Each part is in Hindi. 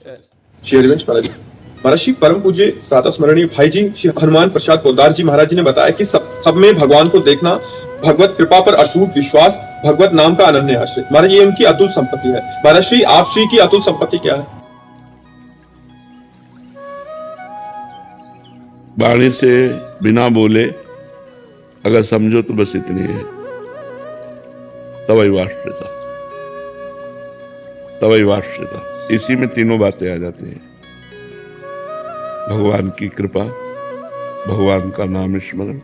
शेरगंज पाली महाराज श्री परम पूज्य प्रातः स्मरणीय भाई जी श्री हनुमान प्रसाद पोद्दार जी महाराज जी ने बताया कि सब में भगवान को देखना, भगवत कृपा पर अटूट विश्वास, भगवत नाम का अनन्य आश्रय। महाराज ये उनकी अतुल संपत्ति है। महाराज श्री आप श्री की अतुल संपत्ति क्या है? वाणी से बिना बोले अगर समझो तो बस इतनी है, तवै वाश्रिता, तवै वाश्रिता। इसी में तीनों बातें आ जाती हैं। भगवान की कृपा, भगवान का नाम स्मरण।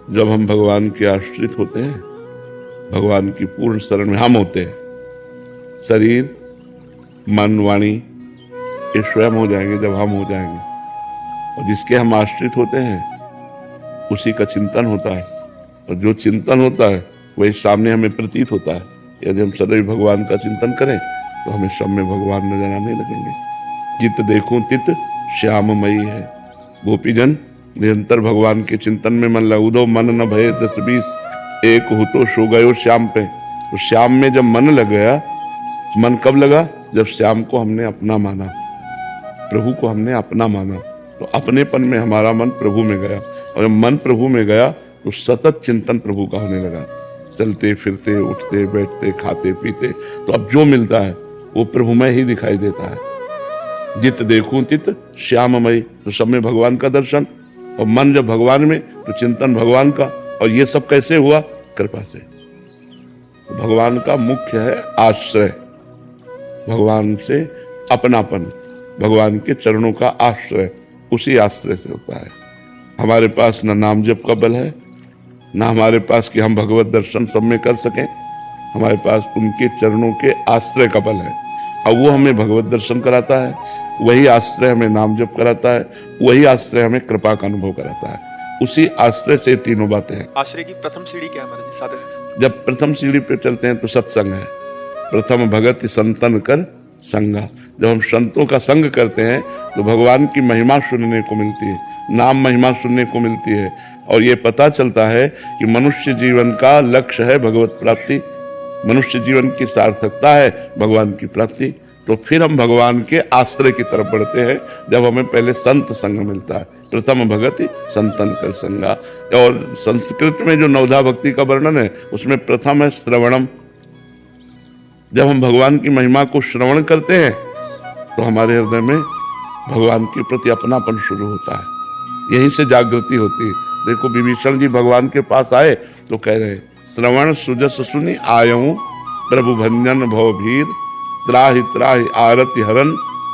जब हम भगवान के आश्रित होते हैं, भगवान की पूर्ण शरण में हम होते हैं, शरीर मन वाणी ये स्वयं हो जाएंगे जब हम हो जाएंगे। और जिसके हम आश्रित होते हैं उसी का चिंतन होता है, और जो चिंतन होता है वही सामने हमें प्रतीत होता है। यदि हम सदैव भगवान का चिंतन करें तो हमें सब में भगवान नजर आने लगेंगे। जित देखूं तित श्याममयी है। गोपीजन निरंतर भगवान के चिंतन में मन लगो, मन न भये 10-20 एक हो तो सो गयो श्याम पे। तो श्याम में जब मन लग गया, मन कब लगा? जब श्याम को हमने अपना माना, प्रभु को हमने अपना माना, तो अपनेपन में हमारा मन प्रभु में गया। और जब मन प्रभु में गया तो सतत चिंतन प्रभु का होने लगा। चलते फिरते, उठते बैठते, खाते पीते, तो अब जो मिलता है वो प्रभुमय ही दिखाई देता है। जित देखूं तित श्याममयी, तो सब में भगवान का दर्शन। और मन जब भगवान में तो चिंतन भगवान का। और ये सब कैसे हुआ? कृपा से। तो भगवान का मुख्य है आश्रय, भगवान से अपनापन, भगवान के चरणों का आश्रय, उसी आश्रय से होता है। हमारे पास न नाम जप का बल है, ना हमारे पास कि हम भगवत दर्शन सब में कर सकें। हमारे पास उनके चरणों के आश्रय का बल है, और वो हमें भगवत दर्शन कराता है, वही आश्रय हमें नाम जप कराता है, वही आश्रय हमें कृपा का अनुभव कराता है। उसी आश्रय से तीनों बातें हैं। आश्रय की प्रथम सीढ़ी क्या है महाराज? साधन। जब प्रथम सीढ़ी पे चलते हैं तो सत्संग है। प्रथम भगत संतन कर संगा। जब हम संतों का संग करते हैं तो भगवान की महिमा सुनने को मिलती है, नाम महिमा सुनने को मिलती है। और ये पता चलता है कि मनुष्य जीवन का लक्ष्य है भगवत प्राप्ति, मनुष्य जीवन की सार्थकता है भगवान की प्राप्ति। तो फिर हम भगवान के आश्रय की तरफ बढ़ते हैं जब हमें पहले संत संग मिलता है। प्रथम भगति संतन कर संगा। और संस्कृत में जो नवधा भक्ति का वर्णन है उसमें प्रथम है श्रवणम। जब हम भगवान की महिमा को श्रवण करते हैं तो हमारे हृदय में भगवान के प्रति अपनापन शुरू होता है, यहीं से जागृति होती है। देखो विभीषण जी भगवान के पास आए तो कह रहे श्रवण सुजस सुनि आयऊं, प्रभु भंजन भव भीर, त्राहि त्राहि आरति हरन,